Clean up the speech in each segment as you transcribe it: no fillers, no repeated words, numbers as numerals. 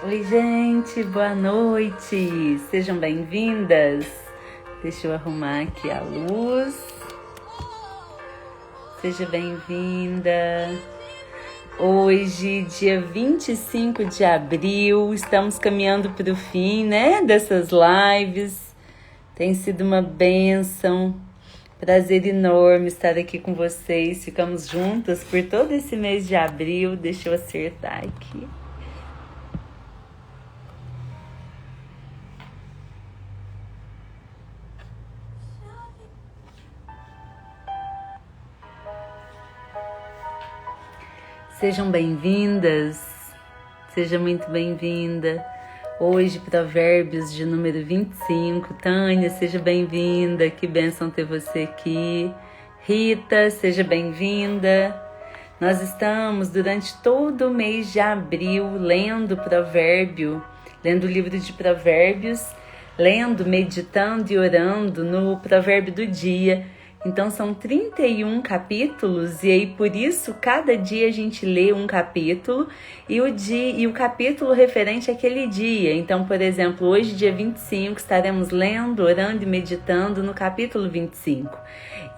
Oi, gente, boa noite. Sejam bem-vindas. Deixa eu arrumar aqui a luz. Seja bem-vinda. Hoje, dia 25 de abril, estamos caminhando para o fim, né, dessas lives. Tem sido uma bênção, prazer enorme estar aqui com vocês. Ficamos juntas por todo esse mês de abril. Deixa eu acertar aqui. Sejam bem-vindas, seja muito bem-vinda. Hoje, Provérbios de número 25. Tânia, seja bem-vinda, que bênção ter você aqui. Rita, seja bem-vinda. Nós estamos, durante todo o mês de abril, lendo Provérbio, lendo o livro de Provérbios, lendo, meditando e orando no Provérbio do dia. Então são 31 capítulos e aí por isso cada dia a gente lê um capítulo e o capítulo referente àquele dia. Então, por exemplo, hoje dia 25 estaremos lendo, orando e meditando no capítulo 25.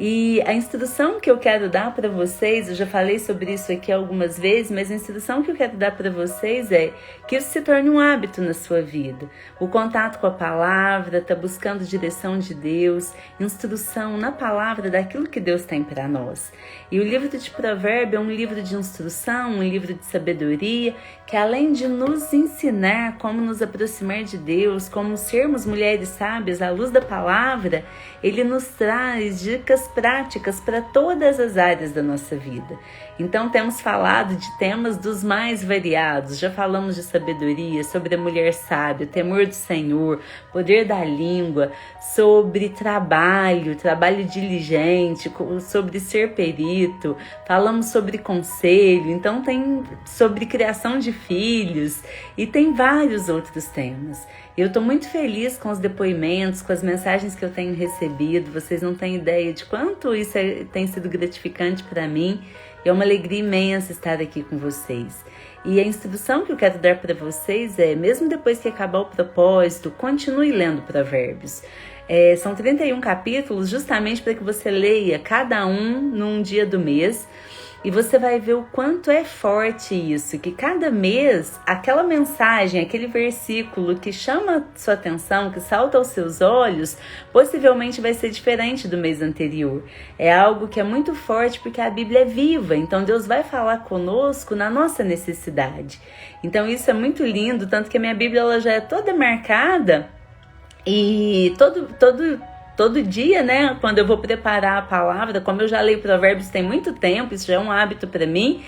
E a instrução que eu quero dar para vocês, eu já falei sobre isso aqui algumas vezes, mas a instrução que eu quero dar para vocês é que isso se torne um hábito na sua vida. O contato com a palavra, tá buscando direção de Deus, instrução na palavra daquilo que Deus tem para nós. E o livro de Provérbio é um livro de instrução, um livro de sabedoria, que além de nos ensinar como nos aproximar de Deus, como sermos mulheres sábias à luz da palavra, ele nos traz dicas práticas para todas as áreas da nossa vida. Então temos falado de temas dos mais variados, já falamos de sabedoria, sobre a mulher sábia, temor do Senhor, poder da língua, sobre trabalho diligente, sobre ser perito, falamos sobre conselho, então tem sobre criação de filhos e tem vários outros temas. Eu estou muito feliz com os depoimentos, com as mensagens que eu tenho recebido, vocês não têm ideia de quanto isso tem sido gratificante para mim. É uma alegria imensa estar aqui com vocês. E a instrução que eu quero dar para vocês é, mesmo depois que acabar o propósito, continue lendo Provérbios. São 31 capítulos justamente para que você leia cada um num dia do mês. E você vai ver o quanto é forte isso, que cada mês, aquela mensagem, aquele versículo que chama sua atenção, que salta aos seus olhos, possivelmente vai ser diferente do mês anterior. É algo que é muito forte porque a Bíblia é viva, então Deus vai falar conosco na nossa necessidade. Então isso é muito lindo, tanto que a minha Bíblia ela já é toda marcada e todo dia, né, quando eu vou preparar a palavra, como eu já leio Provérbios tem muito tempo, isso já é um hábito para mim,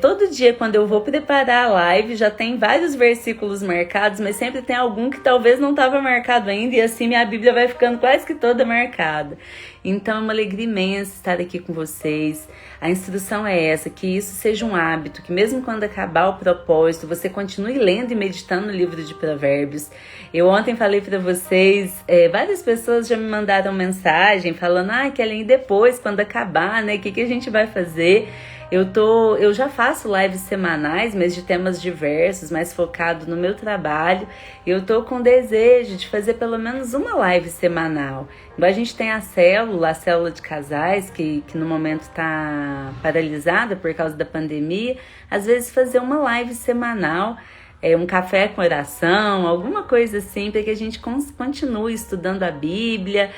todo dia quando eu vou preparar a live, já tem vários versículos marcados, mas sempre tem algum que talvez não estava marcado ainda, e assim minha Bíblia vai ficando quase que toda marcada. Então é uma alegria imensa estar aqui com vocês. A instrução é essa, que isso seja um hábito, que mesmo quando acabar o propósito, você continue lendo e meditando no livro de Provérbios. Eu ontem falei para vocês, várias pessoas já me mandaram mensagem falando, Kelly, depois, quando acabar, né, o que a gente vai fazer? Eu já faço lives semanais, mas de temas diversos, mais focado no meu trabalho. Eu tô com desejo de fazer pelo menos uma live semanal. Igual a gente tem a célula de casais, que no momento está paralisada por causa da pandemia. Às vezes fazer uma live semanal, um café com oração, alguma coisa assim, para que a gente continue estudando a Bíblia,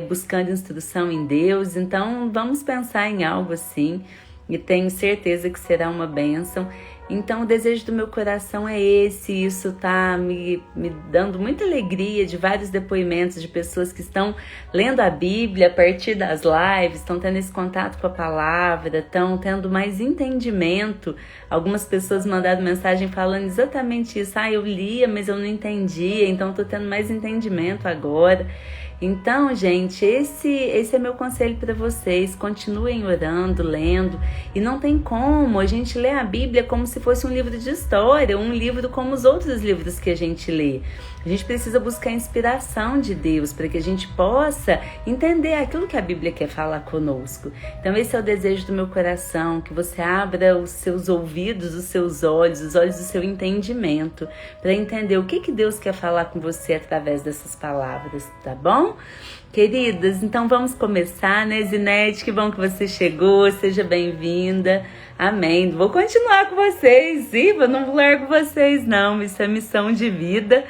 buscando instrução em Deus. Então vamos pensar em algo assim. E tenho certeza que será uma bênção. Então o desejo do meu coração é esse, isso tá me dando muita alegria de vários depoimentos de pessoas que estão lendo a Bíblia a partir das lives, estão tendo esse contato com a palavra, estão tendo mais entendimento. Algumas pessoas mandaram mensagem falando exatamente isso, eu lia, mas eu não entendia, então estou tendo mais entendimento agora. Então, gente, esse é meu conselho para vocês. Continuem orando, lendo. E não tem como a gente ler a Bíblia como se fosse um livro de história, um livro como os outros livros que a gente lê. A gente precisa buscar a inspiração de Deus para que a gente possa entender aquilo que a Bíblia quer falar conosco. Então esse é o desejo do meu coração, que você abra os seus ouvidos, os seus olhos, os olhos do seu entendimento, para entender o que Deus quer falar com você através dessas palavras, tá bom? Queridas, então vamos começar, né, Zinete? Que bom que você chegou, seja bem-vinda. Amém. Vou continuar com vocês, Iva, não largo vocês não, isso é missão de vida.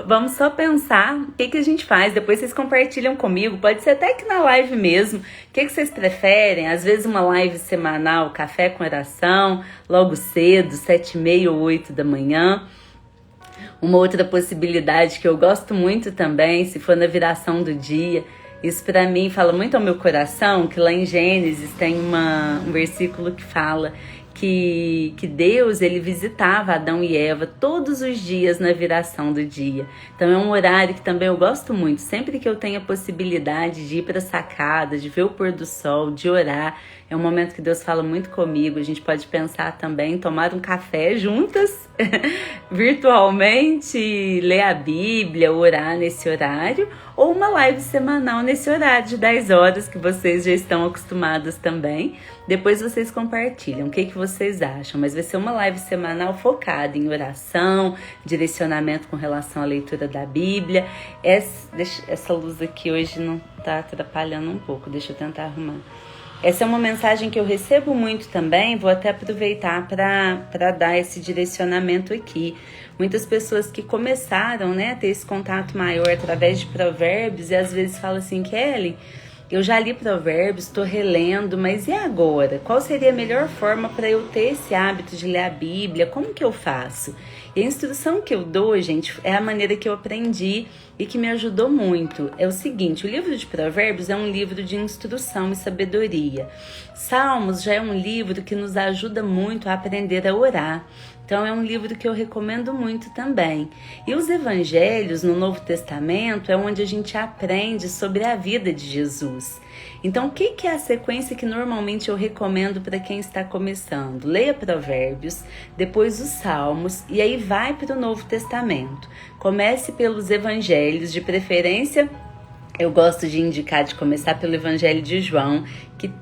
Vamos só pensar o que a gente faz, depois vocês compartilham comigo, pode ser até aqui na live mesmo, o que vocês preferem? Às vezes uma live semanal, café com oração, logo cedo, 7h30 ou 8 da manhã. Uma outra possibilidade que eu gosto muito também, se for na viração do dia, isso para mim fala muito ao meu coração, que lá em Gênesis tem um versículo que fala que Deus, ele visitava Adão e Eva todos os dias na viração do dia. Então é um horário que também eu gosto muito. Sempre que eu tenho a possibilidade de ir para a sacada, de ver o pôr do sol, de orar, é um momento que Deus fala muito comigo. A gente pode pensar também em tomar um café juntas, virtualmente, ler a Bíblia, orar nesse horário, ou uma live semanal nesse horário de 10 horas, que vocês já estão acostumadas também. Depois vocês compartilham o que vocês acham, mas vai ser uma live semanal focada em oração, direcionamento com relação à leitura da Bíblia. Essa luz aqui hoje não está atrapalhando um pouco, deixa eu tentar arrumar. Essa é uma mensagem que eu recebo muito também, vou até aproveitar para dar esse direcionamento aqui. Muitas pessoas que começaram, né, a ter esse contato maior através de provérbios e às vezes falam assim, Kelly, eu já li provérbios, estou relendo, mas e agora? Qual seria a melhor forma para eu ter esse hábito de ler a Bíblia? Como que eu faço? E a instrução que eu dou, gente, é a maneira que eu aprendi e que me ajudou muito. É o seguinte, o livro de Provérbios é um livro de instrução e sabedoria. Salmos já é um livro que nos ajuda muito a aprender a orar. Então é um livro que eu recomendo muito também. E os evangelhos no Novo Testamento é onde a gente aprende sobre a vida de Jesus. Então o que é a sequência que normalmente eu recomendo para quem está começando? Leia Provérbios, depois os Salmos e aí vai para o Novo Testamento. Comece pelos evangelhos, de preferência. Eu gosto de indicar de começar pelo Evangelho de João,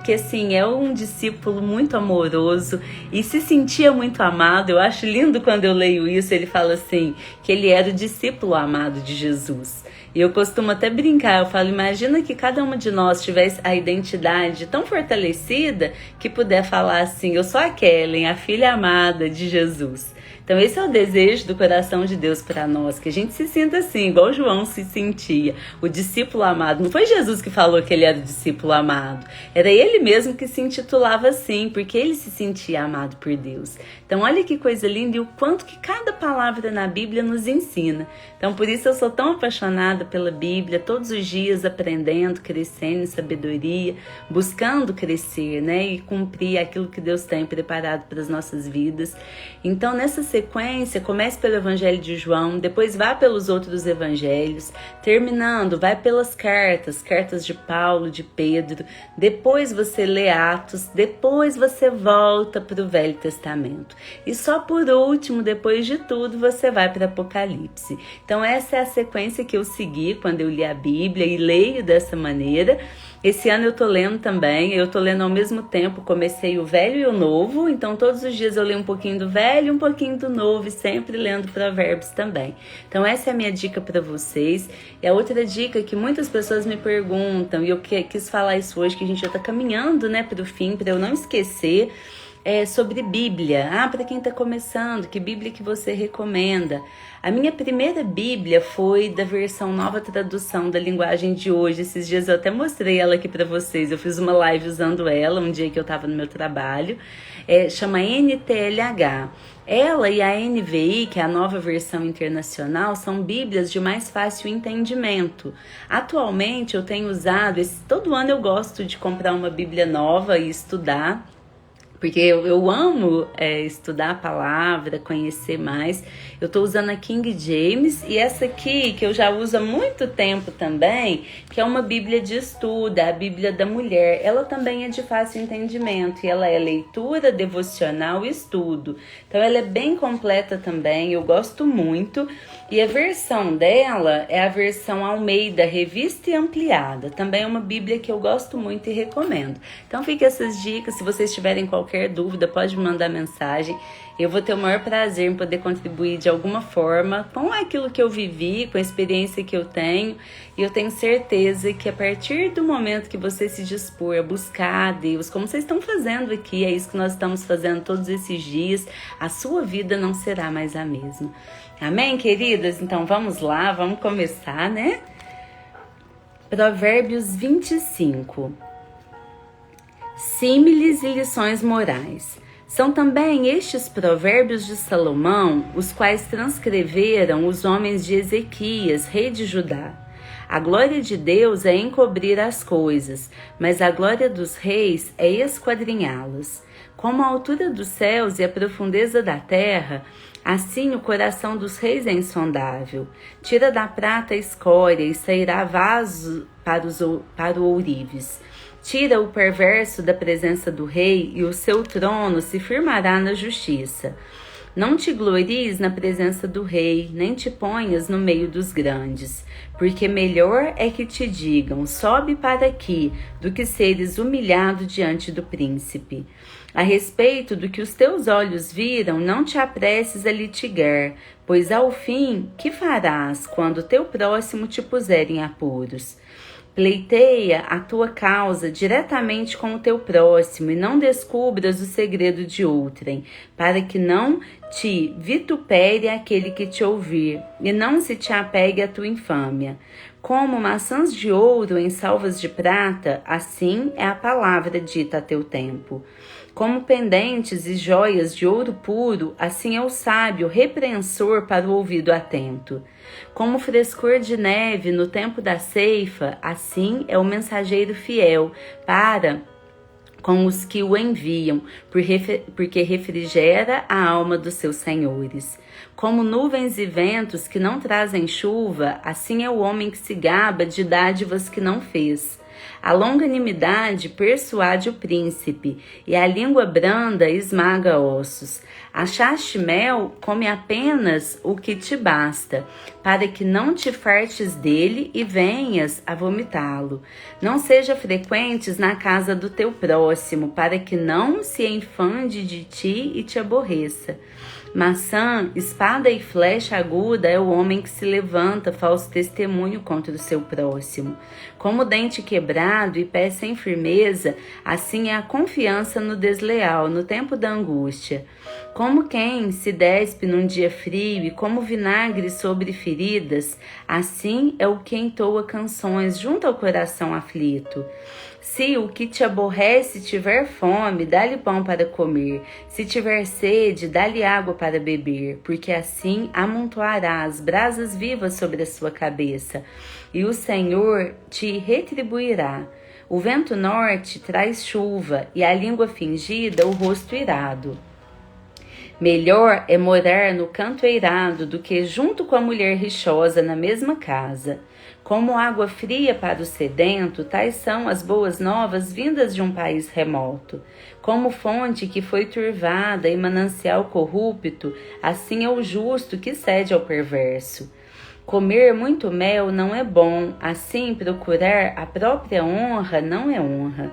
que assim, é um discípulo muito amoroso e se sentia muito amado. Eu acho lindo quando eu leio isso, ele fala assim, que ele era o discípulo amado de Jesus. E eu costumo até brincar, eu falo, imagina que cada uma de nós tivesse a identidade tão fortalecida que puder falar assim, eu sou a Kellen, a filha amada de Jesus. Então esse é o desejo do coração de Deus para nós, que a gente se sinta assim, igual João se sentia, o discípulo amado. Não foi Jesus que falou que ele era o discípulo amado, era ele mesmo que se intitulava assim, porque ele se sentia amado por Deus. Então olha que coisa linda e o quanto que cada palavra na Bíblia nos ensina. Então por isso eu sou tão apaixonada pela Bíblia, todos os dias aprendendo, crescendo em sabedoria, buscando crescer, né, e cumprir aquilo que Deus tem preparado para as nossas vidas. Então nessa sequência, comece pelo Evangelho de João, depois vá pelos outros evangelhos, terminando, vai pelas cartas de Paulo, de Pedro, depois você lê Atos, depois você volta para o Velho Testamento. E só por último, depois de tudo, você vai para Apocalipse. Então essa é a sequência que eu segui quando eu li a Bíblia e leio dessa maneira. Esse ano eu tô lendo também, eu tô lendo ao mesmo tempo, comecei o Velho e o Novo, então todos os dias eu leio um pouquinho do Velho e um pouquinho do Novo, e sempre lendo Provérbios também. Então essa é a minha dica para vocês. E a outra dica que muitas pessoas me perguntam, e eu quis falar isso hoje, que a gente já tá caminhando, né, pro fim, para eu não esquecer, sobre Bíblia. Para quem está começando, que Bíblia que você recomenda? A minha primeira Bíblia foi da versão Nova Tradução da Linguagem de Hoje. Esses dias eu até mostrei ela aqui para vocês. Eu fiz uma live usando ela, um dia que eu estava no meu trabalho. Chama NTLH. Ela e a NVI, que é a Nova Versão Internacional, são Bíblias de mais fácil entendimento. Atualmente eu tenho usado, todo ano eu gosto de comprar uma Bíblia nova e estudar, porque eu amo estudar a palavra, conhecer mais. Eu estou usando a King James e essa aqui, que eu já uso há muito tempo também, que é uma Bíblia de estudo, a Bíblia da Mulher. Ela também é de fácil entendimento e ela é leitura, devocional e estudo. Então ela é bem completa também, eu gosto muito. E a versão dela é a versão Almeida, revista e ampliada. Também é uma Bíblia que eu gosto muito e recomendo. Então fica essas dicas, se vocês tiverem qualquer dúvida, pode me mandar mensagem. Eu vou ter o maior prazer em poder contribuir de alguma forma com aquilo que eu vivi, com a experiência que eu tenho. E eu tenho certeza que a partir do momento que você se dispor a buscar a Deus, como vocês estão fazendo aqui, é isso que nós estamos fazendo todos esses dias, a sua vida não será mais a mesma. Amém, queridas? Então vamos lá, vamos começar, né? Provérbios 25. Símiles e lições morais. São também estes provérbios de Salomão, os quais transcreveram os homens de Ezequias, rei de Judá. A glória de Deus é encobrir as coisas, mas a glória dos reis é esquadrinhá-las. Como a altura dos céus e a profundeza da terra, assim o coração dos reis é insondável. Tira da prata a escória e sairá vaso para o ourives. Tira o perverso da presença do rei e o seu trono se firmará na justiça. Não te glories na presença do rei, nem te ponhas no meio dos grandes, porque melhor é que te digam, sobe para aqui, do que seres humilhado diante do príncipe. A respeito do que os teus olhos viram, não te apresses a litigar, pois ao fim, que farás quando teu próximo te puser em apuros? Pleiteia a tua causa diretamente com o teu próximo e não descubras o segredo de outrem, para que não te vitupere aquele que te ouvir e não se te apegue a tua infâmia. Como maçãs de ouro em salvas de prata, assim é a palavra dita a teu tempo. Como pendentes e joias de ouro puro, assim é o sábio repreensor para o ouvido atento. Como frescor de neve no tempo da ceifa, assim é o mensageiro fiel para com os que o enviam, porque refrigera a alma dos seus senhores. Como nuvens e ventos que não trazem chuva, assim é o homem que se gaba de dádivas que não fez. A longanimidade persuade o príncipe, e a língua branda esmaga ossos. Achaste mel, come apenas o que te basta, para que não te fartes dele e venhas a vomitá-lo. Não seja frequentes na casa do teu próximo, para que não se enfande de ti e te aborreça. Maçã, espada e flecha aguda é o homem que se levanta falso testemunho contra o seu próximo. Como dente quebrado e pé sem firmeza, assim é a confiança no desleal, no tempo da angústia. Como quem se despe num dia frio e como vinagre sobre feridas, assim é o que entoa canções junto ao coração aflito. Se o que te aborrece tiver fome, dá-lhe pão para comer. Se tiver sede, dá-lhe água para beber, porque assim amontoarás brasas vivas sobre a sua cabeça, e o Senhor te retribuirá. O vento norte traz chuva, e a língua fingida o rosto irado. Melhor é morar no canto eirado do que junto com a mulher rixosa na mesma casa. Como água fria para o sedento, tais são as boas novas vindas de um país remoto. Como fonte que foi turvada e manancial corrupto, assim é o justo que cede ao perverso. Comer muito mel não é bom, assim procurar a própria honra não é honra.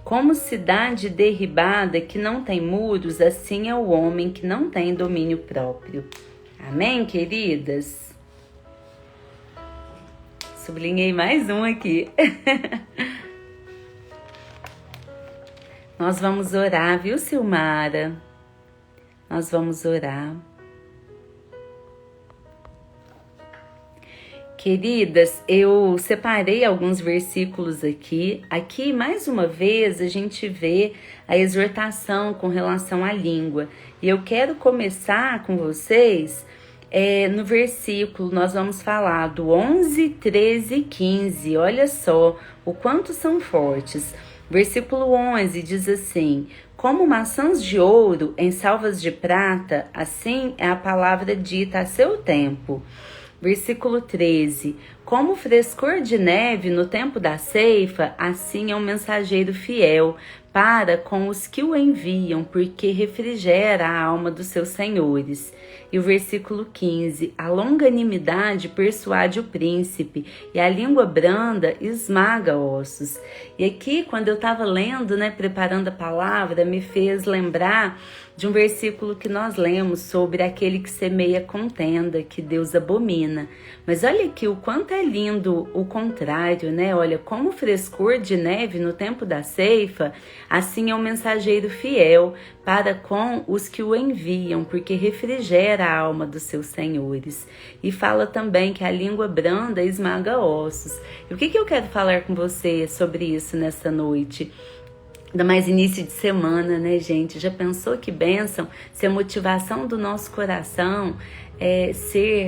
Como cidade derribada que não tem muros, assim é o homem que não tem domínio próprio. Amém, queridas? Sublinhei mais um aqui. Nós vamos orar, viu, Silmara? Nós vamos orar. Queridas, eu separei alguns versículos aqui. Aqui, mais uma vez, a gente vê a exortação com relação à língua. E eu quero começar com vocês no versículo, nós vamos falar do 11, 13 e 15. Olha só o quanto são fortes. Versículo 11 diz assim: Como maçãs de ouro em salvas de prata, assim é a palavra dita a seu tempo. Versículo 13. Como frescor de neve no tempo da ceifa, assim é um mensageiro fiel para com os que o enviam, porque refrigera a alma dos seus senhores. E o versículo 15. A longanimidade persuade o príncipe, e a língua branda esmaga ossos. E aqui, quando eu estava lendo, preparando a palavra, me fez lembrar de um versículo que nós lemos sobre aquele que semeia contenda, que Deus abomina. Mas olha aqui o quanto é lindo o contrário, Olha, como o frescor de neve no tempo da ceifa, assim é o mensageiro fiel para com os que o enviam, porque refrigera a alma dos seus senhores. E fala também que a língua branda esmaga ossos. E o que eu quero falar com você sobre isso nessa noite? Ainda mais início de semana, gente? Já pensou que bênção se a motivação do nosso coração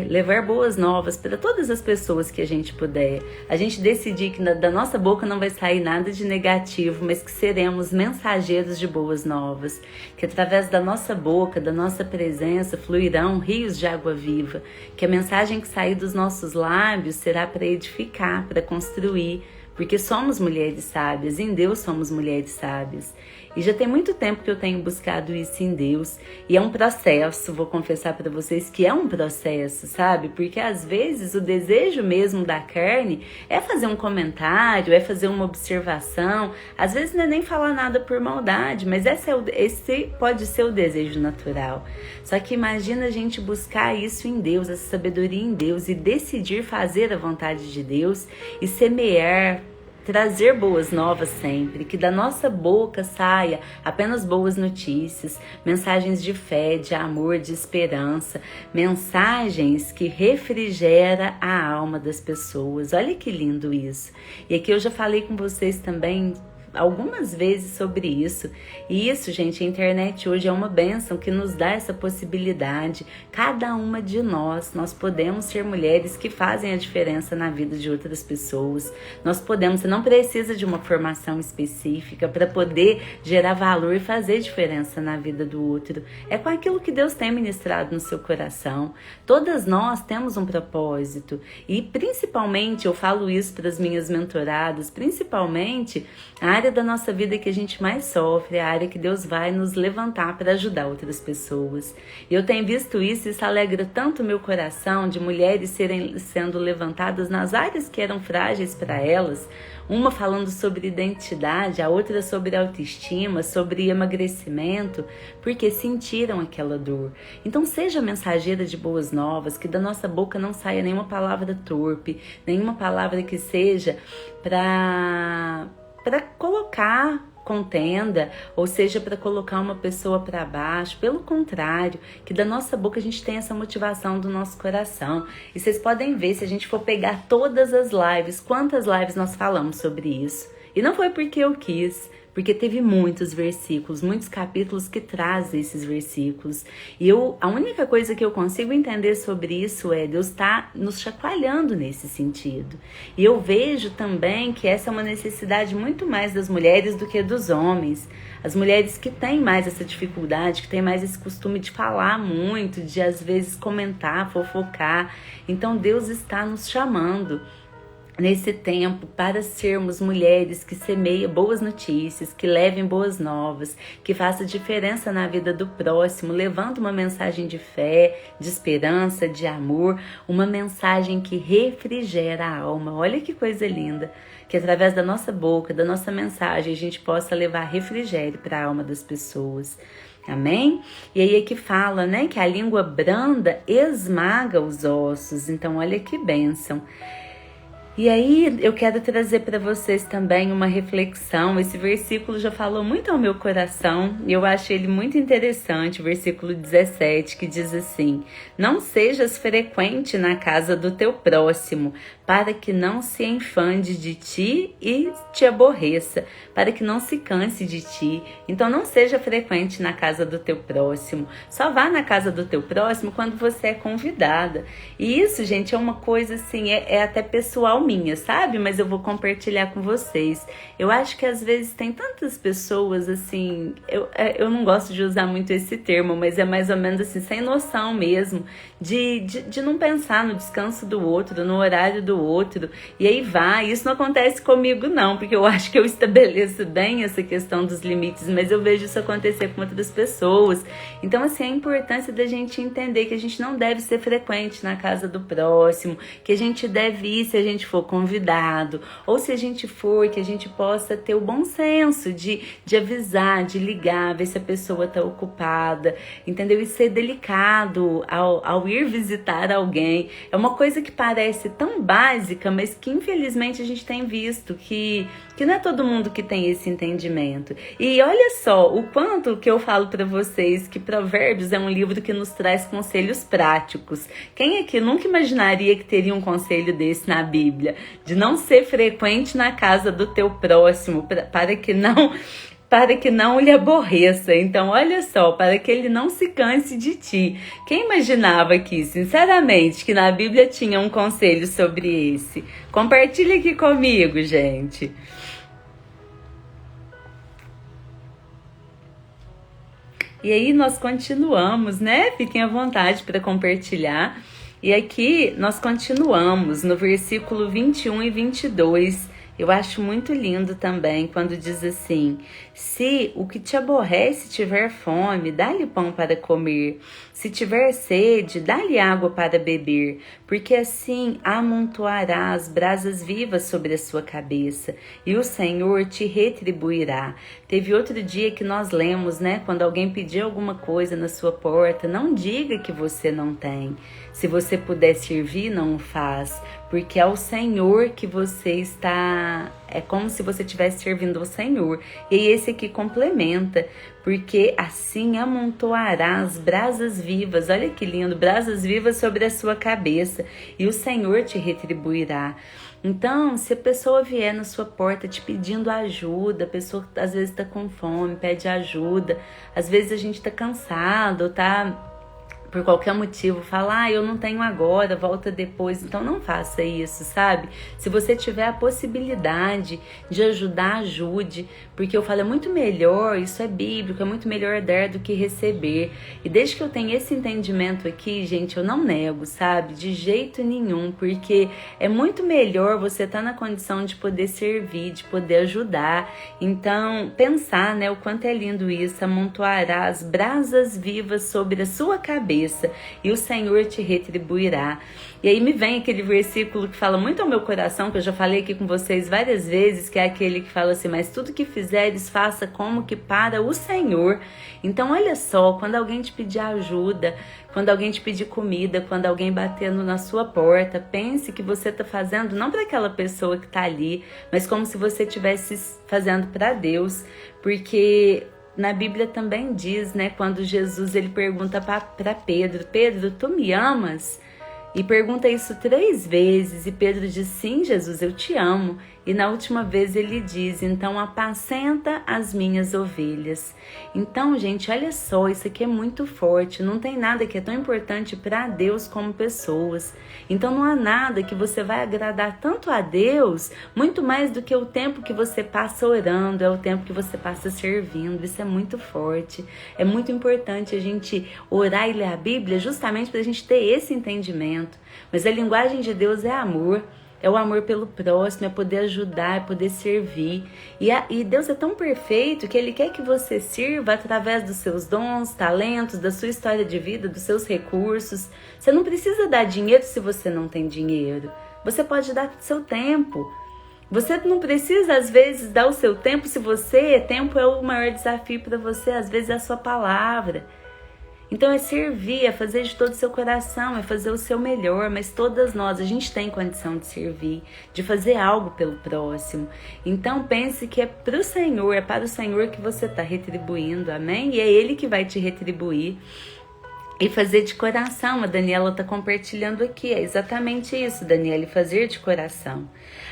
levar boas novas para todas as pessoas que a gente puder. A gente decidir que da nossa boca não vai sair nada de negativo, mas que seremos mensageiros de boas novas. Que através da nossa boca, da nossa presença, fluirão rios de água viva. Que a mensagem que sair dos nossos lábios será para edificar, para construir. Porque somos mulheres sábias, em Deus somos mulheres sábias. E já tem muito tempo que eu tenho buscado isso em Deus. E é um processo, vou confessar para vocês que é um processo, sabe? Porque às vezes o desejo mesmo da carne é fazer um comentário, é fazer uma observação. Às vezes não é nem falar nada por maldade, mas esse pode ser o desejo natural. Só que imagina a gente buscar isso em Deus, essa sabedoria em Deus e decidir fazer a vontade de Deus e semear, trazer boas novas sempre, que da nossa boca saia apenas boas notícias, mensagens de fé, de amor, de esperança, mensagens que refrigeram a alma das pessoas. Olha que lindo isso. E aqui eu já falei com vocês também algumas vezes sobre isso. E isso, gente, a internet hoje é uma bênção que nos dá essa possibilidade. Cada uma de nós podemos ser mulheres que fazem a diferença na vida de outras pessoas. Nós podemos, você não precisa de uma formação específica para poder gerar valor e fazer diferença na vida do outro. É com aquilo que Deus tem ministrado no seu coração. Todas nós temos um propósito. E principalmente, eu falo isso para as minhas mentoradas, principalmente a área da nossa vida que a gente mais sofre, a área que Deus vai nos levantar para ajudar outras pessoas. E eu tenho visto isso alegra tanto o meu coração de mulheres sendo levantadas nas áreas que eram frágeis para elas, uma falando sobre identidade, a outra sobre autoestima, sobre emagrecimento, porque sentiram aquela dor. Então seja mensageira de boas novas, que da nossa boca não saia nenhuma palavra torpe, nenhuma palavra que seja para colocar contenda, ou seja, para colocar uma pessoa para baixo. Pelo contrário, que da nossa boca a gente tem essa motivação do nosso coração. E vocês podem ver, se a gente for pegar todas as lives, quantas lives nós falamos sobre isso. E não foi porque eu quis, porque teve muitos versículos, muitos capítulos que trazem esses versículos. E a única coisa que eu consigo entender sobre isso é Deus está nos chacoalhando nesse sentido. E eu vejo também que essa é uma necessidade muito mais das mulheres do que dos homens. As mulheres que têm mais essa dificuldade, que têm mais esse costume de falar muito, de às vezes comentar, fofocar. Então Deus está nos chamando nesse tempo para sermos mulheres que semeiam boas notícias, que levem boas novas, que façam diferença na vida do próximo, levando uma mensagem de fé, de esperança, de amor, uma mensagem que refrigera a alma. Olha que coisa linda, que através da nossa boca, da nossa mensagem, a gente possa levar refrigério para a alma das pessoas. Amém? E aí aqui fala, que a língua branda esmaga os ossos. Então olha que bênção. E aí eu quero trazer para vocês também uma reflexão. Esse versículo já falou muito ao meu coração e eu acho ele muito interessante, o versículo 17, que diz assim: não sejas frequente na casa do teu próximo, para que não se enfande de ti e te aborreça, para que não se canse de ti. Então não seja frequente na casa do teu próximo. Só vá na casa do teu próximo quando você é convidada. E isso, gente, é uma coisa assim, é até pessoal minha, sabe? Mas eu vou compartilhar com vocês. Eu acho que às vezes tem tantas pessoas assim, eu não gosto de usar muito esse termo, mas é mais ou menos assim, sem noção mesmo, de não pensar no descanso do outro, no horário do outro, e aí vai. Isso não acontece comigo não, porque eu acho que eu estabeleço bem essa questão dos limites, mas eu vejo isso acontecer com outras pessoas. Então assim, a importância da gente entender que a gente não deve ser frequente na casa do próximo, que a gente deve ir se a gente for convidado, ou se a gente for, que a gente possa ter o bom senso de avisar, de ligar, ver se a pessoa está ocupada, entendeu? E ser delicado ao ir visitar alguém. É uma coisa que parece tão básica, mas que infelizmente a gente tem visto que não é todo mundo que tem esse entendimento. E olha só o quanto que eu falo para vocês que Provérbios é um livro que nos traz conselhos práticos. Quem aqui nunca imaginaria que teria um conselho desse na Bíblia? De não ser frequente na casa do teu próximo, para que não lhe aborreça. Então, olha só, para que ele não se canse de ti. Quem imaginava aqui, sinceramente, que na Bíblia tinha um conselho sobre esse? Compartilha aqui comigo, gente. E aí nós continuamos, né? Fiquem à vontade para compartilhar. E aqui nós continuamos no versículo 21 e 22. Eu acho muito lindo também quando diz assim: se o que te aborrece tiver fome, dá-lhe pão para comer. Se tiver sede, dá-lhe água para beber, porque assim amontoarás brasas vivas sobre a sua cabeça, e o Senhor te retribuirá. Teve outro dia que nós lemos, né? Quando alguém pedir alguma coisa na sua porta, não diga que você não tem. Se você puder servir, não o faz, porque é o Senhor que você está... É como se você estivesse servindo ao Senhor. E esse aqui complementa, porque assim amontoarás brasas vivas. Olha que lindo, brasas vivas sobre a sua cabeça, e o Senhor te retribuirá. Então, se a pessoa vier na sua porta te pedindo ajuda, a pessoa às vezes está com fome, pede ajuda, às vezes a gente está cansado, tá... por qualquer motivo, fala, eu não tenho agora, volta depois. Então não faça isso, sabe? Se você tiver a possibilidade de ajudar, ajude, porque eu falo, é muito melhor, isso é bíblico, é muito melhor dar do que receber. E desde que eu tenho esse entendimento aqui, gente, eu não nego, sabe? De jeito nenhum, porque é muito melhor você estar na condição de poder servir, de poder ajudar. Então, pensar, né, o quanto é lindo isso, amontoará as brasas vivas sobre a sua cabeça, e o Senhor te retribuirá. E aí me vem aquele versículo que fala muito ao meu coração, que eu já falei aqui com vocês várias vezes, que é aquele que fala assim: mas tudo que fizeres, faça como que para o Senhor. Então olha só, quando alguém te pedir ajuda, quando alguém te pedir comida, quando alguém batendo na sua porta, pense que você está fazendo não para aquela pessoa que está ali, mas como se você estivesse fazendo para Deus, porque... na Bíblia também diz, né, quando Jesus ele pergunta para Pedro: Pedro, tu me amas? E pergunta isso 3 vezes, e Pedro diz: sim, Jesus, eu te amo. E na última vez ele diz: então apacenta as minhas ovelhas. Então, gente, olha só, isso aqui é muito forte. Não tem nada que é tão importante para Deus como pessoas. Então não há nada que você vai agradar tanto a Deus, muito mais do que o tempo que você passa orando, é o tempo que você passa servindo. Isso é muito forte. É muito importante a gente orar e ler a Bíblia justamente para a gente ter esse entendimento. Mas a linguagem de Deus é amor. É o amor pelo próximo, é poder ajudar, é poder servir. E Deus é tão perfeito que Ele quer que você sirva através dos seus dons, talentos, da sua história de vida, dos seus recursos. Você não precisa dar dinheiro se você não tem dinheiro. Você pode dar seu tempo. Você não precisa, às vezes, dar o seu tempo se tempo é o maior desafio para você, às vezes é a sua palavra. Então é servir, é fazer de todo o seu coração, é fazer o seu melhor, mas todas nós, a gente tem condição de servir, de fazer algo pelo próximo. Então pense que é para o Senhor, é para o Senhor que você está retribuindo, amém? E é Ele que vai te retribuir. E fazer de coração, a Daniela está compartilhando aqui, é exatamente isso, Daniela, fazer de coração.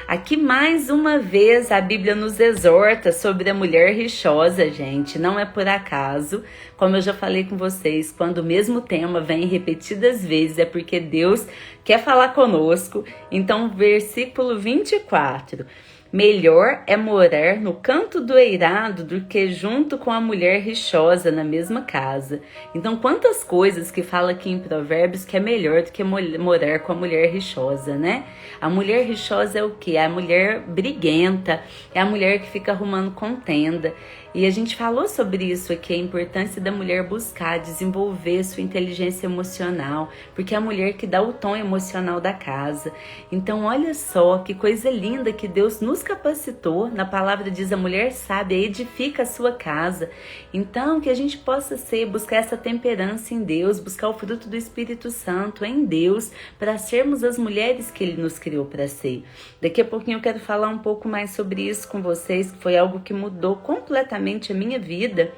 Aqui mais uma vez a Bíblia nos exorta sobre a mulher rixosa, gente, não é por acaso, como eu já falei com vocês, quando o mesmo tema vem repetidas vezes é porque Deus quer falar conosco. Então, versículo 24... Melhor é morar no canto do eirado do que junto com a mulher rixosa na mesma casa. Então, quantas coisas que fala aqui em Provérbios que é melhor do que morar com a mulher rixosa, né? A mulher rixosa é o quê? É a mulher briguenta, é a mulher que fica arrumando contenda. E a gente falou sobre isso aqui, a importância da mulher buscar, desenvolver sua inteligência emocional, porque é a mulher que dá o tom emocional da casa. Então, olha só que coisa linda que Deus nos capacitou. Na palavra diz, a mulher sábia edifica a sua casa. Então, que a gente possa buscar essa temperança em Deus, buscar o fruto do Espírito Santo em Deus, para sermos as mulheres que Ele nos criou para ser. Daqui a pouquinho eu quero falar um pouco mais sobre isso com vocês, que foi algo que mudou completamente a minha vida.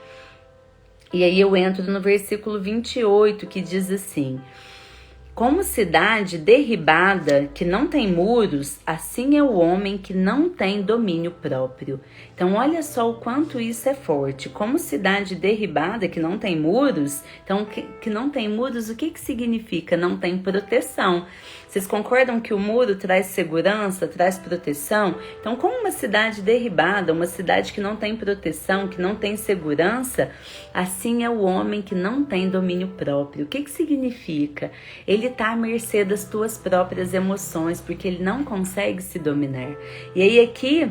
E aí eu entro no versículo 28, que diz assim: como cidade derribada que não tem muros, assim é o homem que não tem domínio próprio. Então olha só o quanto isso é forte. Como cidade derribada que não tem muros, então que não tem muros, o que significa? Não tem proteção. Vocês concordam que o muro traz segurança, traz proteção? Então, como uma cidade derribada, uma cidade que não tem proteção, que não tem segurança, assim é o homem que não tem domínio próprio. O que significa? Ele está à mercê das tuas próprias emoções, porque ele não consegue se dominar. E aí aqui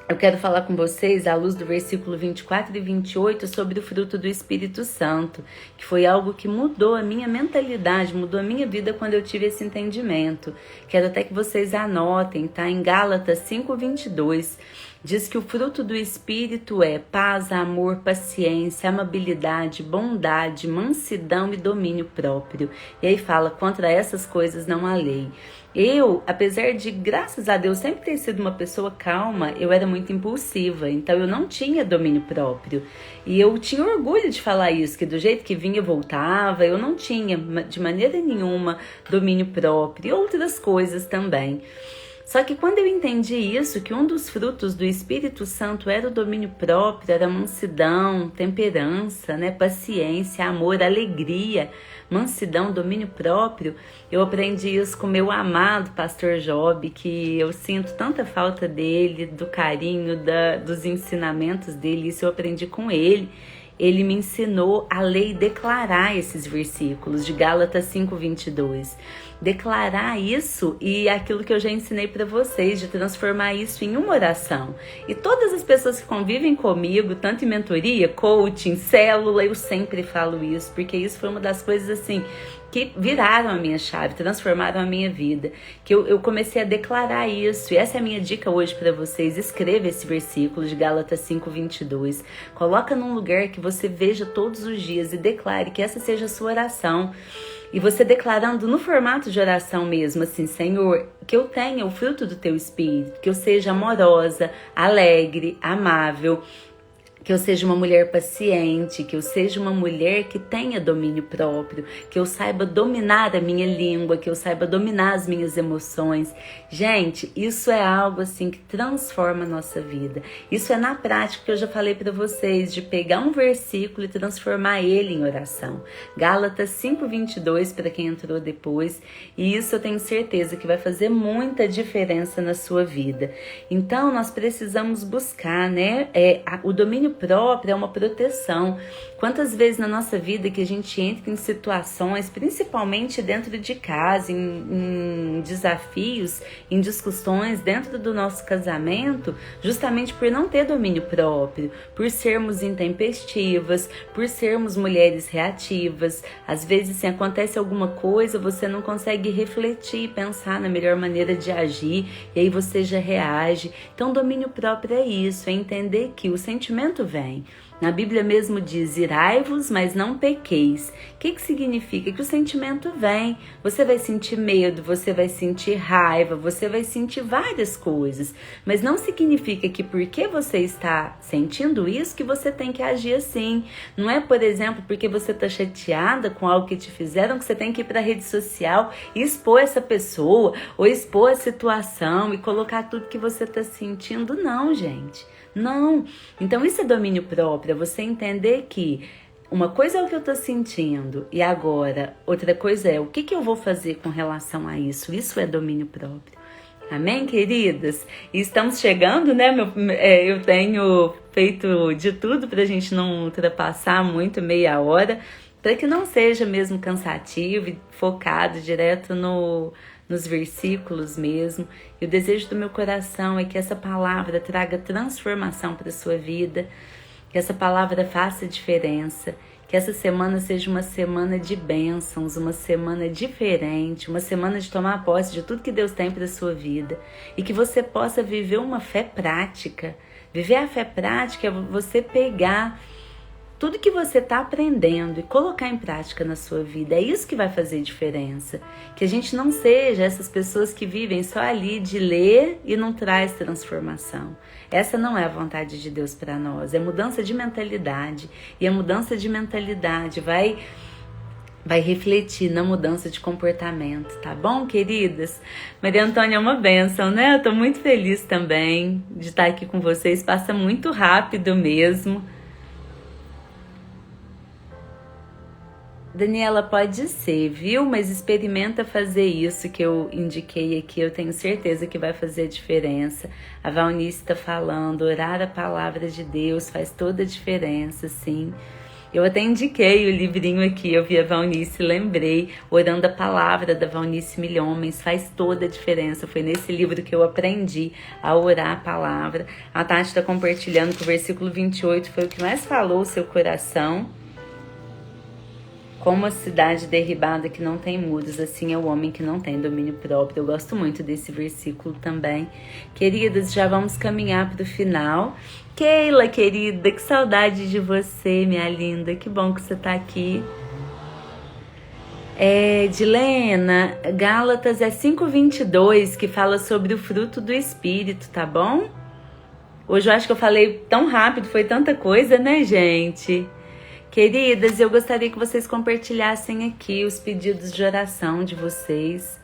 eu quero falar com vocês, à luz do versículo 24 e 28, sobre o fruto do Espírito Santo, que foi algo que mudou a minha mentalidade, mudou a minha vida quando eu tive esse entendimento. Quero até que vocês anotem, tá? Em Gálatas 5:22, diz que o fruto do Espírito é paz, amor, paciência, amabilidade, bondade, mansidão e domínio próprio. E aí fala, contra essas coisas não há lei. Eu, apesar de, graças a Deus, sempre ter sido uma pessoa calma, eu era muito impulsiva, então eu não tinha domínio próprio. E eu tinha orgulho de falar isso, que do jeito que vinha eu voltava, eu não tinha de maneira nenhuma domínio próprio e outras coisas também. Só que quando eu entendi isso, que um dos frutos do Espírito Santo era o domínio próprio, era mansidão, temperança, né, paciência, amor, alegria, mansidão, domínio próprio, eu aprendi isso com meu amado pastor Job, que eu sinto tanta falta dele, do carinho, dos ensinamentos dele, isso eu aprendi com ele. Ele me ensinou a ler e declarar esses versículos de Gálatas 5:22. Declarar isso e aquilo que eu já ensinei para vocês, de transformar isso em uma oração. E todas as pessoas que convivem comigo, tanto em mentoria, coaching, célula, eu sempre falo isso, porque isso foi uma das coisas assim que viraram a minha chave, transformaram a minha vida, que eu comecei a declarar isso. E essa é a minha dica hoje para vocês. Escreva esse versículo de Gálatas 5:22. Coloca num lugar que você veja todos os dias e declare que essa seja a sua oração. E você declarando no formato de oração mesmo, assim, Senhor, que eu tenha o fruto do teu Espírito, que eu seja amorosa, alegre, amável, que eu seja uma mulher paciente, que eu seja uma mulher que tenha domínio próprio, que eu saiba dominar a minha língua, que eu saiba dominar as minhas emoções. Gente, isso é algo assim que transforma a nossa vida. Isso é na prática que eu já falei para vocês, de pegar um versículo e transformar ele em oração. Gálatas 5:22 para quem entrou depois, e isso eu tenho certeza que vai fazer muita diferença na sua vida. Então, nós precisamos buscar, né, o domínio próprio é uma proteção. Quantas vezes na nossa vida que a gente entra em situações, principalmente dentro de casa, em desafios, em discussões dentro do nosso casamento, justamente por não ter domínio próprio, por sermos intempestivas, por sermos mulheres reativas. Às vezes, se acontece alguma coisa, você não consegue refletir, pensar na melhor maneira de agir, e aí você já reage. Então, domínio próprio é isso, é entender que o sentimento sentimento vem. Na Bíblia mesmo diz, irai-vos, mas não pequeis. O que significa? Que o sentimento vem. Você vai sentir medo, você vai sentir raiva, você vai sentir várias coisas. Mas não significa que porque você está sentindo isso, que você tem que agir assim. Não é, por exemplo, porque você está chateada com algo que te fizeram, que você tem que ir para a rede social e expor essa pessoa, ou expor a situação e colocar tudo que você está sentindo. Não, gente. Não. Então isso é domínio próprio, é você entender que uma coisa é o que eu tô sentindo e agora outra coisa é o que eu vou fazer com relação a isso. Isso é domínio próprio. Amém, queridas? E estamos chegando, né? Eu tenho feito de tudo pra gente não ultrapassar muito meia hora, para que não seja mesmo cansativo e focado direto nos versículos mesmo. E o desejo do meu coração é que essa palavra traga transformação para a sua vida, que essa palavra faça diferença, que essa semana seja uma semana de bênçãos, uma semana diferente, uma semana de tomar posse de tudo que Deus tem para a sua vida e que você possa viver uma fé prática. Viver a fé prática é você pegar tudo que você está aprendendo e colocar em prática na sua vida. É isso que vai fazer diferença. Que a gente não seja essas pessoas que vivem só ali de ler e não traz transformação. Essa não é a vontade de Deus para nós. É mudança de mentalidade. E a mudança de mentalidade vai refletir na mudança de comportamento, tá bom, queridas? Maria Antônia é uma bênção, né? Eu tô muito feliz também de estar aqui com vocês. Passa muito rápido mesmo. Daniela, pode ser, viu? Mas experimenta fazer isso que eu indiquei aqui, eu tenho certeza que vai fazer a diferença. A Valnice está falando, orar a palavra de Deus faz toda a diferença, sim. Eu até indiquei o livrinho aqui, eu vi a Valnice, lembrei, Orando a Palavra, da Valnice Milhomens, faz toda a diferença. Foi nesse livro que eu aprendi a orar a palavra. A Tati está compartilhando que o versículo 28 foi o que mais falou o seu coração. Como a cidade derribada que não tem muros, assim é o homem que não tem domínio próprio. Eu gosto muito desse versículo também. Queridas, já vamos caminhar para o final. Keila, querida, que saudade de você, minha linda. Que bom que você está aqui. Dilena, Gálatas 5:22, que fala sobre o fruto do Espírito, tá bom? Hoje eu acho que eu falei tão rápido, foi tanta coisa, né, gente? Queridas, eu gostaria que vocês compartilhassem aqui os pedidos de oração de vocês.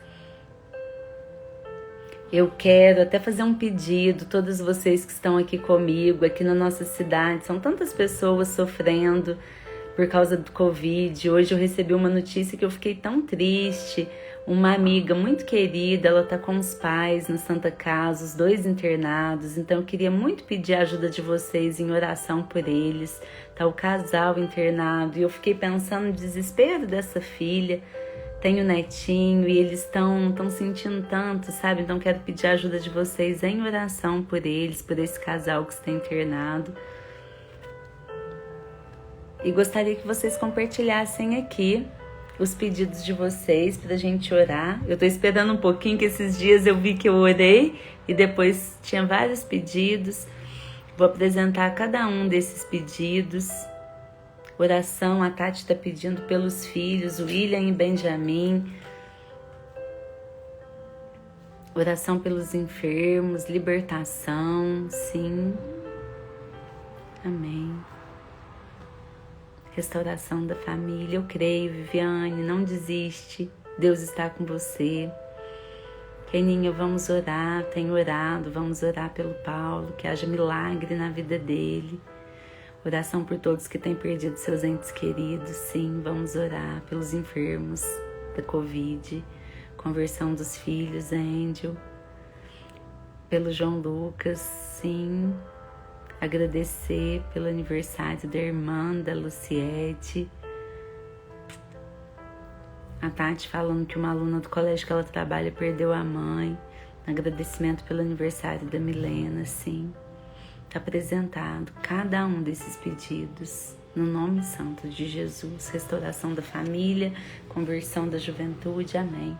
Eu quero até fazer um pedido, todos vocês que estão aqui comigo, aqui na nossa cidade, são tantas pessoas sofrendo por causa do Covid. Hoje eu recebi uma notícia que eu fiquei tão triste. Uma amiga muito querida, ela tá com os pais na Santa Casa, os 2 internados, então eu queria muito pedir a ajuda de vocês em oração por eles. Tá o casal internado e eu fiquei pensando no desespero dessa filha. Tenho netinho e eles estão sentindo tanto, sabe? Então quero pedir a ajuda de vocês em oração por eles, por esse casal que está internado. E gostaria que vocês compartilhassem aqui os pedidos de vocês pra gente orar. Eu tô esperando um pouquinho, que esses dias eu vi que eu orei e depois tinha vários pedidos. Vou apresentar cada um desses pedidos. Oração, a Tati tá pedindo pelos filhos, William e Benjamin. Oração pelos enfermos, libertação, sim. Amém. Restauração da família, eu creio, Viviane, não desiste, Deus está com você. Keninha, vamos orar, tenho orado, vamos orar pelo Paulo, que haja milagre na vida dele. Oração por todos que têm perdido seus entes queridos, sim, vamos orar pelos enfermos da Covid, conversão dos filhos, Angel, pelo João Lucas, sim. Agradecer pelo aniversário da irmã da Luciete. A Tati falando que uma aluna do colégio que ela trabalha perdeu a mãe. Agradecimento pelo aniversário da Milena, sim. Está apresentado cada um desses pedidos no nome santo de Jesus. Restauração da família, conversão da juventude, amém.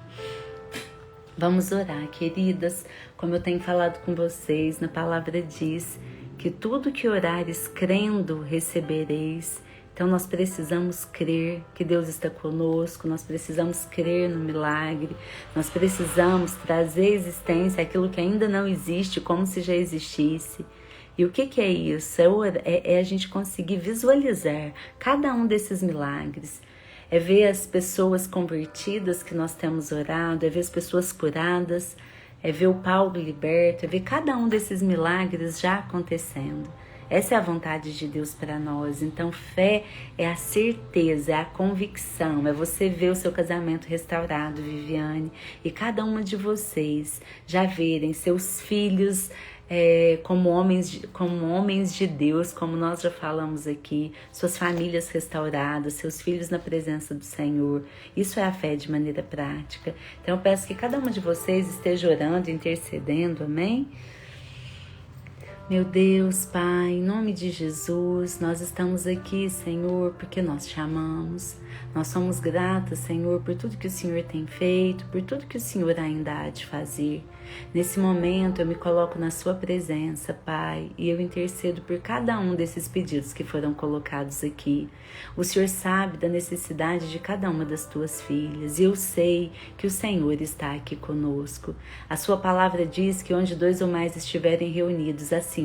Vamos orar, queridas. Como eu tenho falado com vocês, na palavra diz que tudo que orares crendo recebereis. Então nós precisamos crer que Deus está conosco, nós precisamos crer no milagre, nós precisamos trazer à existência aquilo que ainda não existe como se já existisse. E o que é isso? É a gente conseguir visualizar cada um desses milagres. É ver as pessoas convertidas que nós temos orado, é ver as pessoas curadas, é ver o Paulo liberto, é ver cada um desses milagres já acontecendo. Essa é a vontade de Deus para nós. Então, fé é a certeza, é a convicção, é você ver o seu casamento restaurado, Viviane, e cada uma de vocês já verem seus filhos como homens de Deus, como nós já falamos aqui, suas famílias restauradas, seus filhos na presença do Senhor. Isso é a fé de maneira prática. Então, eu peço que cada uma de vocês esteja orando, intercedendo, amém? Meu Deus, Pai, em nome de Jesus, nós estamos aqui, Senhor, porque nós te amamos. Nós somos gratas, Senhor, por tudo que o Senhor tem feito, por tudo que o Senhor ainda há de fazer. Nesse momento, eu me coloco na sua presença, Pai, e eu intercedo por cada um desses pedidos que foram colocados aqui. O Senhor sabe da necessidade de cada uma das tuas filhas, e eu sei que o Senhor está aqui conosco. A sua palavra diz que onde 2 ou mais estiverem reunidos, assim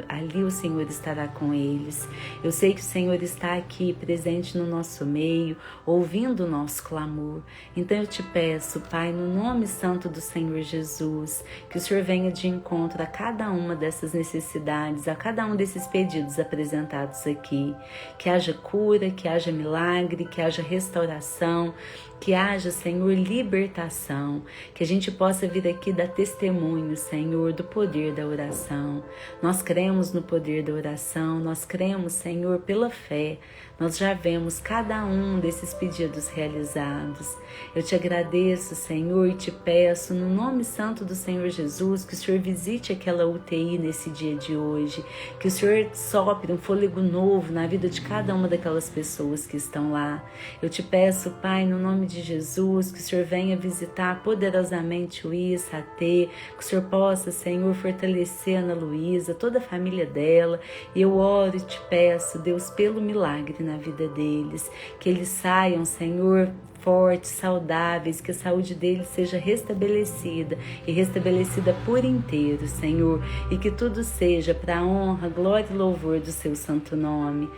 ali o Senhor estará com eles. Eu sei que o Senhor está aqui, presente no nosso meio, ouvindo o nosso clamor. Então eu te peço, Pai, no nome santo do Senhor Jesus, que o Senhor venha de encontro a cada uma dessas necessidades, a cada um desses pedidos apresentados aqui. Que haja cura, que haja milagre, que haja restauração, que haja, Senhor, libertação, que a gente possa vir aqui dar testemunho, Senhor, do poder da oração. Nós cremos no poder da oração, nós cremos, Senhor, pela fé. Nós já vemos cada um desses pedidos realizados. Eu te agradeço, Senhor, e te peço, no nome santo do Senhor Jesus, que o Senhor visite aquela UTI nesse dia de hoje, que o Senhor sopre um fôlego novo na vida de cada uma daquelas pessoas que estão lá. Eu te peço, Pai, no nome de Jesus, que o Senhor venha visitar poderosamente o Issa, que o Senhor possa, Senhor, fortalecer a Ana Luísa, toda a família dela. E eu oro e te peço, Deus, pelo milagre na vida deles, que eles saiam, Senhor, fortes, saudáveis, que a saúde deles seja restabelecida e restabelecida por inteiro, Senhor, e que tudo seja para a honra, glória e louvor do seu santo nome.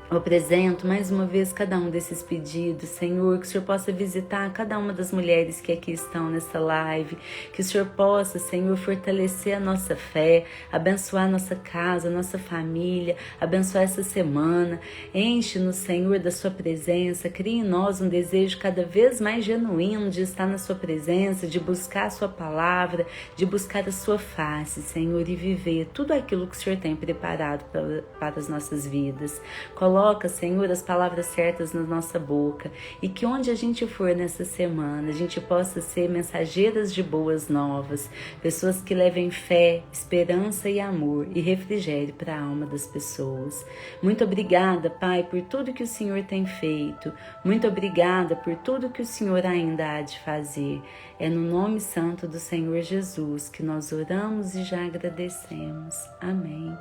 Eu apresento mais uma vez cada um desses pedidos, Senhor, que o Senhor possa visitar cada uma das mulheres que aqui estão nessa live, que o Senhor possa, Senhor, fortalecer a nossa fé, abençoar a nossa casa, a nossa família, abençoar essa semana, enche-nos, Senhor, da sua presença, cria em nós um desejo cada vez mais genuíno de estar na sua presença, de buscar a sua palavra, de buscar a sua face, Senhor, e viver tudo aquilo que o Senhor tem preparado para as nossas vidas. Coloca, Senhor, as palavras certas na nossa boca e que onde a gente for nessa semana, a gente possa ser mensageiras de boas novas, pessoas que levem fé, esperança e amor e refrigério para a alma das pessoas. Muito obrigada, Pai, por tudo que o Senhor tem feito. Muito obrigada por tudo que o Senhor ainda há de fazer. É no nome santo do Senhor Jesus que nós oramos e já agradecemos. Amém.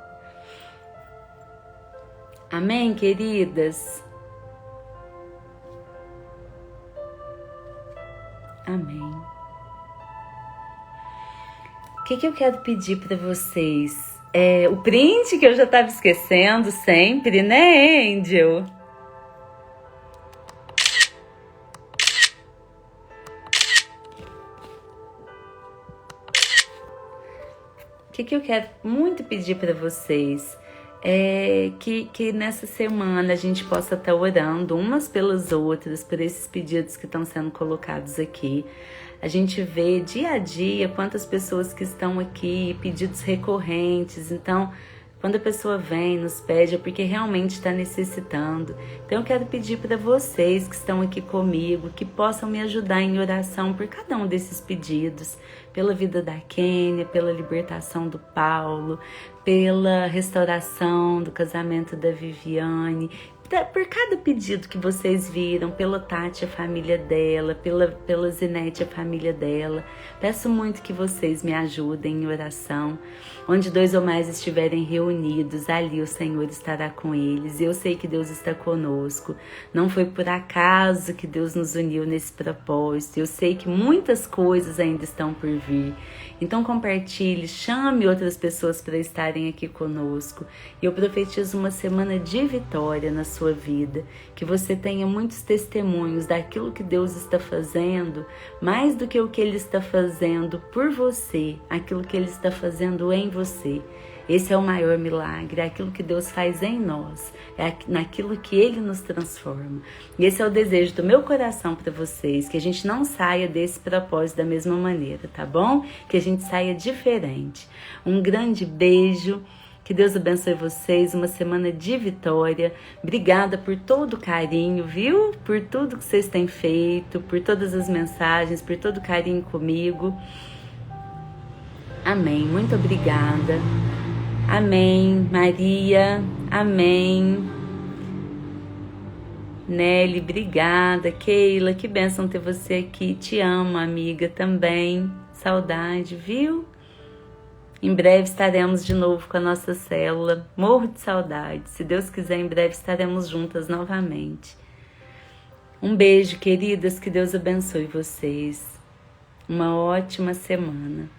Amém, queridas? Amém. O que eu quero pedir para vocês? O print que eu já estava esquecendo sempre, né, Angel? O que eu quero muito pedir para vocês? Que nessa semana a gente possa estar orando umas pelas outras, por esses pedidos que estão sendo colocados aqui. A gente vê dia a dia quantas pessoas que estão aqui, pedidos recorrentes. Então, quando a pessoa vem, nos pede, é porque realmente está necessitando. Então eu quero pedir para vocês que estão aqui comigo, que possam me ajudar em oração por cada um desses pedidos. Pela vida da Kênia, pela libertação do Paulo, pela restauração do casamento da Viviane, por cada pedido que vocês viram, pela Tati, a família dela, pela Zinete, a família dela. Peço muito que vocês me ajudem em oração. Onde 2 ou mais estiverem reunidos, ali o Senhor estará com eles. Eu sei que Deus está conosco. Não foi por acaso que Deus nos uniu nesse propósito. Eu sei que muitas coisas ainda estão por vir. Então compartilhe, chame outras pessoas para estarem aqui conosco. E eu profetizo uma semana de vitória na sua vida. Que você tenha muitos testemunhos daquilo que Deus está fazendo, mais do que o que Ele está fazendo por você, aquilo que Ele está fazendo em você. Esse é o maior milagre, é aquilo que Deus faz em nós, é naquilo que Ele nos transforma. E esse é o desejo do meu coração para vocês, que a gente não saia desse propósito da mesma maneira, tá bom? Que a gente saia diferente. Um grande beijo, que Deus abençoe vocês, uma semana de vitória. Obrigada por todo o carinho, viu? Por tudo que vocês têm feito, por todas as mensagens, por todo o carinho comigo. Amém, muito obrigada. Amém, Maria, amém. Nelly, obrigada. Keila, que bênção ter você aqui. Te amo, amiga, também. Saudade, viu? Em breve estaremos de novo com a nossa célula. Morro de saudade. Se Deus quiser, em breve estaremos juntas novamente. Um beijo, queridas. Que Deus abençoe vocês. Uma ótima semana.